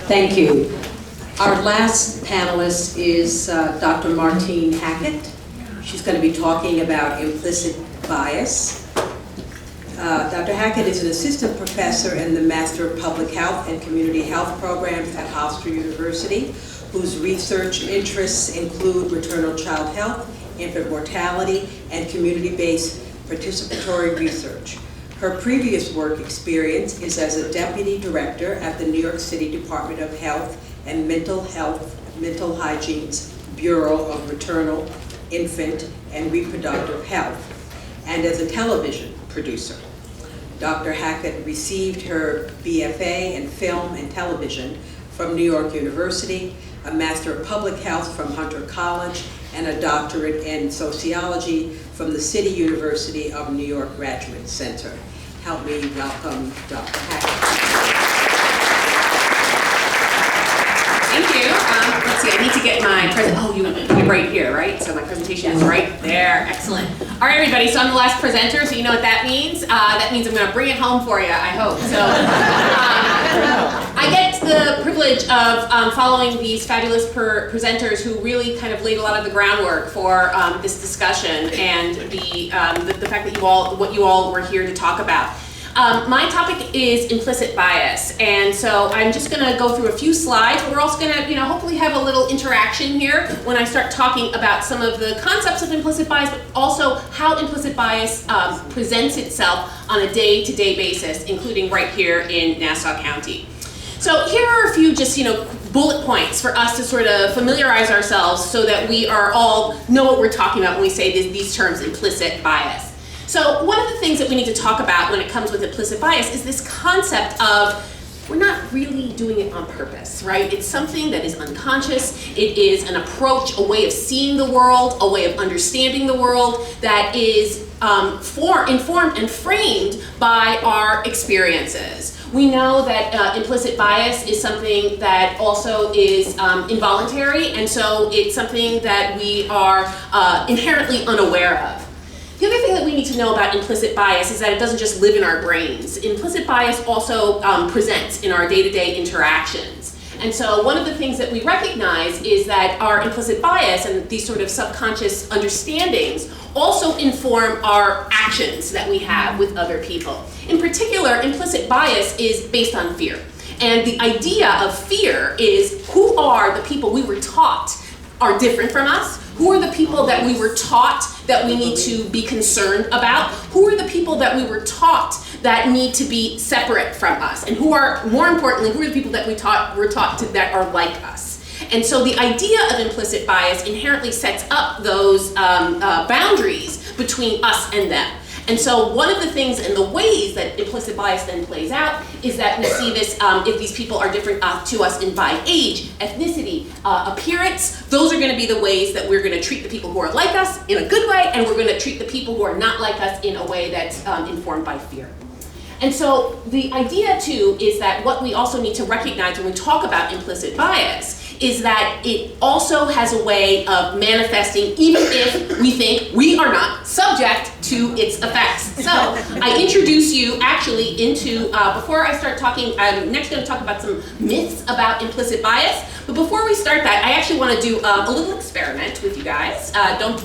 Thank you. Our last panelist is Dr. Martine Hackett. She's going to be talking about implicit bias. Dr. Hackett is an assistant professor in the Master of Public Health and Community Health programs at Hofstra University, whose research interests include maternal child health, infant mortality, and community-based participatory research. Her previous work experience is as a deputy director at the New York City Department of Health and Mental Hygiene's Bureau of Maternal, Infant, and Reproductive Health, and as a television producer. Dr. Hackett received her BFA in Film and Television from New York University, a Master of Public Health from Hunter College, and a doctorate in sociology from the City University of New York Graduate Center. Help me welcome Dr. Hackett. Thank you. Let's see, I need to get my you're right here, right? So my presentation is right there. Excellent. All right, everybody, so I'm the last presenter, so you know what that means. That means I'm going to bring it home for you, I hope. So I get the privilege of following these fabulous presenters who really kind of laid a lot of the groundwork for this discussion and the fact that what you all were here to talk about. My topic is implicit bias, and so I'm just going to go through a few slides, but we're also going to, hopefully have a little interaction here when I start talking about some of the concepts of implicit bias, but also how implicit bias presents itself on a day-to-day basis, including right here in Nassau County. So here are a few just, bullet points for us to sort of familiarize ourselves so that we are all know what we're talking about when we say these terms, implicit bias. So one of the things that we need to talk about when it comes with implicit bias is this concept of we're not really doing it on purpose, right? It's something that is unconscious. It is an approach, a way of seeing the world, a way of understanding the world that is informed and framed by our experiences. We know that implicit bias is something that also is involuntary, and so it's something that we are inherently unaware of. The other thing that we need to know about implicit bias is that it doesn't just live in our brains. Implicit bias also presents in our day-to-day interactions. And so one of the things that we recognize is that our implicit bias and these sort of subconscious understandings also inform our actions that we have with other people. In particular, implicit bias is based on fear. And the idea of fear is who are the people we were taught are different from us? Who are the people that we were taught that we need to be concerned about? Who are the people that we were taught that need to be separate from us? And who are, more importantly, who are the people that we're taught to that are like us? And so the idea of implicit bias inherently sets up those boundaries between us and them. And so one of the things and the ways that implicit bias then plays out is that we see this if these people are different to us by age, ethnicity, appearance. Those are going to be the ways that we're going to treat the people who are like us in a good way, and we're going to treat the people who are not like us in a way that's informed by fear. And so the idea too is that what we also need to recognize when we talk about implicit bias is that it also has a way of manifesting even if we think we are not subject to its effects. So I introduce you actually into, before I start talking, I'm next going to talk about some myths about implicit bias. But before we start that, I actually want to do a little experiment with you guys. Don't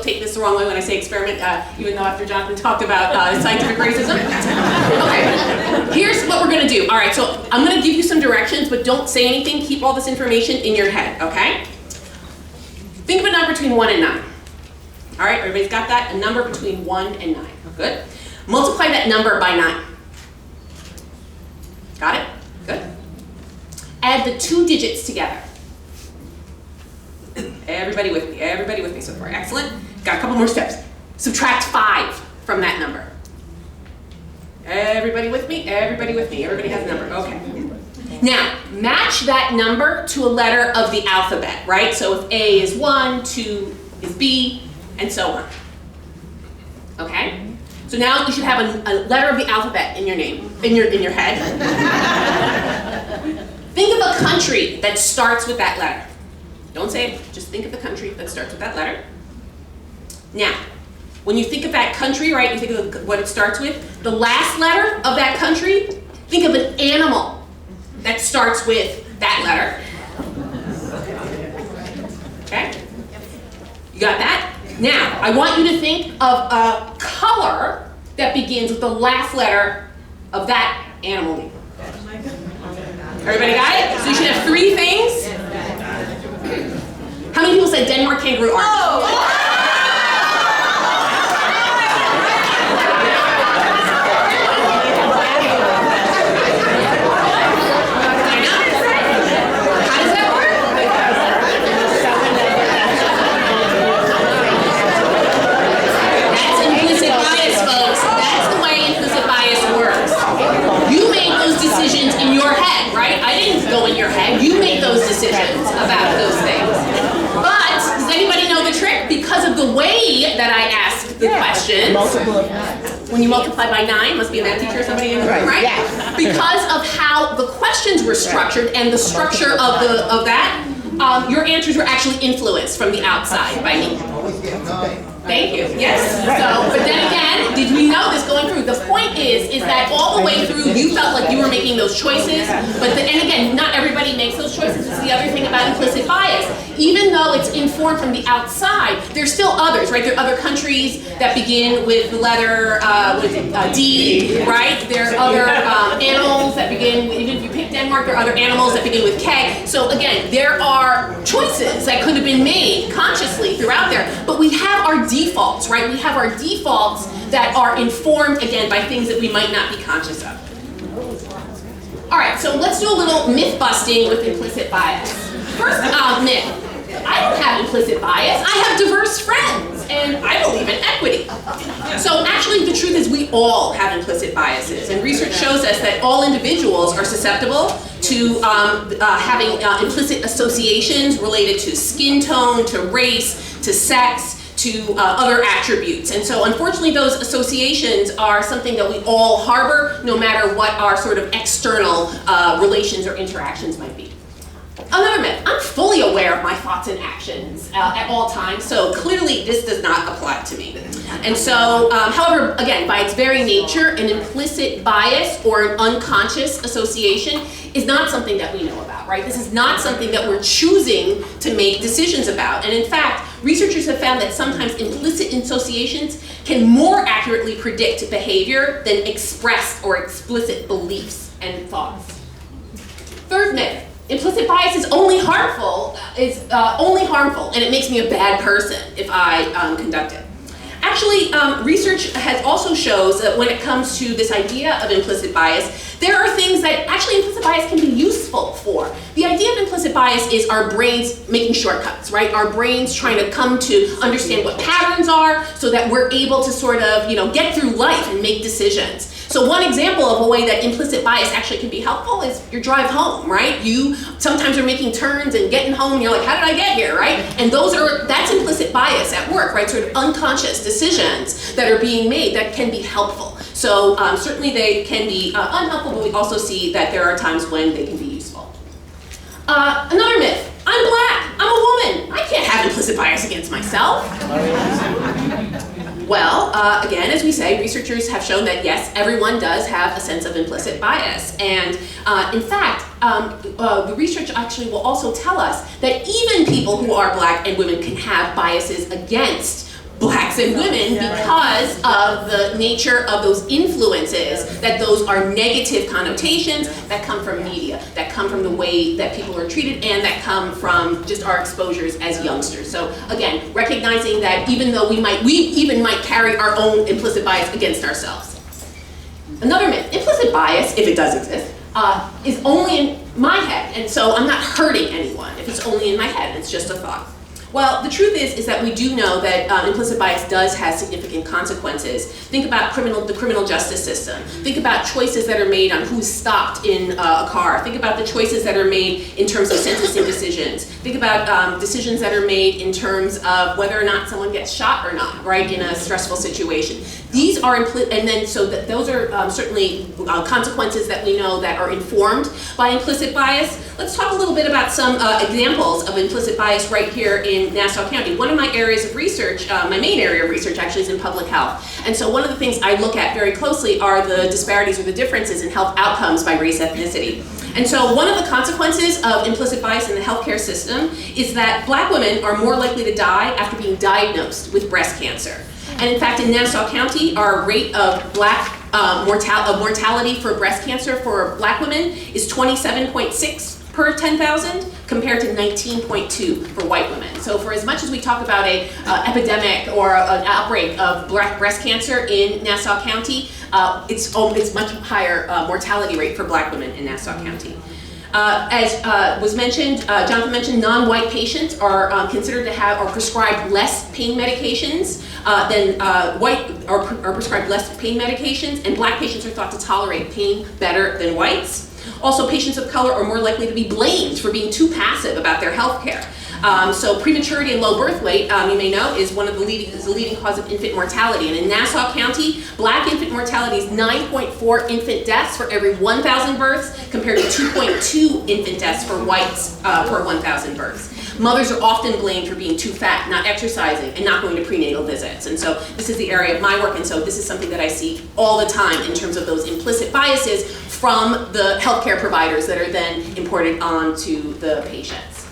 take this the wrong way when I say experiment, even though after Jonathan talked about scientific racism. Okay, here's what we're going to do. All right, so I'm going to give you some directions, but don't say anything. Keep all this information in your head, okay? Think of a number between 1 and 9. All right, everybody's got that? A number between 1 and 9. Good. Multiply that number by 9. Got it? Good. Add the 2 digits together. Everybody with me so far. Excellent. Got a couple more steps. Subtract 5 from that number. Everybody with me? Everybody has a number. Okay. Now, match that number to a letter of the alphabet, right? So if A is 1, 2 is B, and so on. Okay? So now you should have a letter of the alphabet in your name, in your head. Think of a country that starts with that letter. Don't say it, just think of the country that starts with that letter. Now, when you think of that country, right, you think of what it starts with, the last letter of that country, think of an animal that starts with that letter. Okay? You got that? Now, I want you to think of a color that begins with the last letter of that animal name. Everybody got it? So you should have 3 things. How many people said Denmark kangaroo orange? Oh. Decisions in your head, right? I didn't go in your head. You make those decisions about those things. But does anybody know the trick? Because of the way that I ask the questions, when you multiply by 9, must be a math teacher or somebody in the room, right? Yeah. Because of how the questions were structured and the structure of that, your answers were actually influenced from the outside by me. Thank you. Yes. So, but then again, did we know this going through? The point is that all the way through you felt like you were making those choices, but and again, not everybody makes those choices. This is the other thing about implicit bias. Even though it's informed from the outside, there's still others, right? There are other countries that begin with the letter D, right? There are other animals that begin, even if you pick Denmark, there are other animals that begin with K. So again, there are choices that could have been made consciously throughout there, but we have our defaults, right? We have our defaults that are informed, again, by things that we might not be conscious of. All right, so let's do a little myth busting with implicit bias. First myth. I don't have implicit bias. I have diverse friends, and I believe in equity. So actually, the truth is we all have implicit biases, and research shows us that all individuals are susceptible to having implicit associations related to skin tone, to race, to sex, to other attributes. And so unfortunately those associations are something that we all harbor no matter what our sort of external relations or interactions might be. Another myth, I'm fully aware of my thoughts and actions at all times, so clearly this does not apply to me. And so, however, again, by its very nature, an implicit bias or an unconscious association is not something that we know about, right? This is not something that we're choosing to make decisions about. And in fact, researchers have found that sometimes implicit associations can more accurately predict behavior than expressed or explicit beliefs and thoughts. Third myth. Implicit bias is only harmful, and it makes me a bad person if I conduct it. Actually, research has also shows that when it comes to this idea of implicit bias, there are things that actually implicit bias can be useful for. The idea of implicit bias is our brains making shortcuts, right? Our brains trying to come to understand what patterns are so that we're able to sort of, get through life and make decisions. So one example of a way that implicit bias actually can be helpful is your drive home, right? You sometimes are making turns and getting home and you're like, how did I get here, right? And that's implicit bias at work, right? Sort of unconscious decisions that are being made that can be helpful. So certainly they can be unhelpful, but we also see that there are times when they can be useful. Another myth, I'm black, I'm a woman, I can't have implicit bias against myself. Well, again, as we say, researchers have shown that yes, everyone does have a sense of implicit bias. And in fact, the research actually will also tell us that even people who are black and women can have biases against blacks and women because of the nature of those influences, that those are negative connotations that come from media, that come from the way that people are treated, and that come from just our exposures as youngsters. So again, recognizing that even though we even might carry our own implicit bias against ourselves. Another myth, implicit bias, if it does exist, is only in my head, and so I'm not hurting anyone if it's only in my head, it's just a thought. Well, the truth is that we do know that implicit bias does have significant consequences. Think about the criminal justice system. Think about choices that are made on who's stopped in a car. Think about the choices that are made in terms of sentencing decisions. Think about decisions that are made in terms of whether or not someone gets shot or not, right, in a stressful situation. These are those are certainly consequences that we know that are informed by implicit bias. Let's talk a little bit about some examples of implicit bias right here in Nassau County. One of my areas of research, my main area of research actually, is in public health. And so one of the things I look at very closely are the disparities or the differences in health outcomes by race ethnicity. And so one of the consequences of implicit bias in the healthcare system is that Black women are more likely to die after being diagnosed with breast cancer. And in fact, in Nassau County, our rate of mortality for breast cancer for Black women is 27.6 per 10,000 compared to 19.2 for white women. So for as much as we talk about a epidemic or an outbreak of breast cancer in Nassau County, it's much higher mortality rate for Black women in Nassau County. As was mentioned, Jonathan mentioned, non-white patients are considered to have or prescribed less pain medications than white are prescribed less pain medications, and Black patients are thought to tolerate pain better than whites. Also, patients of color are more likely to be blamed for being too passive about their health care. So prematurity and low birth weight, you may know, is the leading cause of infant mortality. And in Nassau County, Black infant mortality is 9.4 infant deaths for every 1,000 births, compared to 2.2 infant deaths for whites per 1,000 births. Mothers are often blamed for being too fat, not exercising, and not going to prenatal visits. And so this is the area of my work, and so this is something that I see all the time in terms of those implicit biases from the healthcare providers that are then imported onto the patients.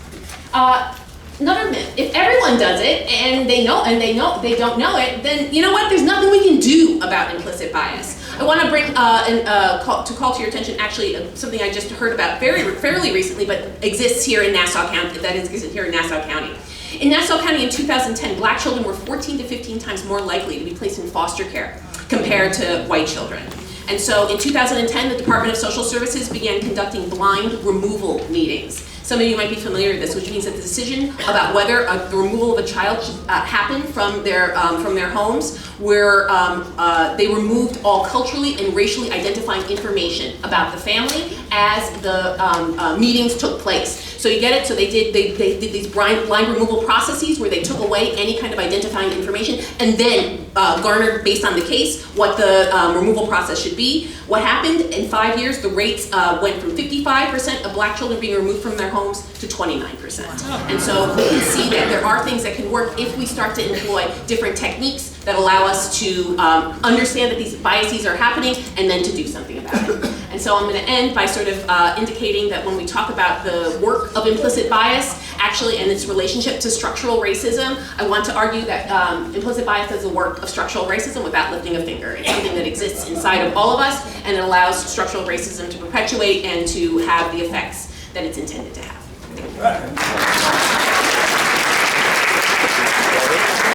Another myth: if everyone does it and they don't know it, then you know what? There's nothing we can do about implicit bias. I want to bring call to your attention actually something I just heard about fairly recently, but exists here in Nassau County. That is here in Nassau County. In Nassau County in 2010, Black children were 14 to 15 times more likely to be placed in foster care compared to white children. And so in 2010, the Department of Social Services began conducting blind removal meetings. Some of you might be familiar with this, which means that the decision about whether the removal of a child should happen from their homes, where they removed all culturally and racially identifying information about the family as the meetings took place. So you get it? So they did these blind removal processes where they took away any kind of identifying information and then garnered, based on the case, what the removal process should be. What happened in 5 years? The rates went from 55% of Black children being removed from their homes to 29%. And so we can see that there are things that can work if we start to employ different techniques that allow us to understand that these biases are happening and then to do something about it. And so I'm going to end by sort of indicating that when we talk about the work of implicit bias, actually, and its relationship to structural racism, I want to argue that implicit bias is the work of structural racism without lifting a finger. It's something that exists inside of all of us, and it allows structural racism to perpetuate and to have the effects that it's intended to have. Thank you.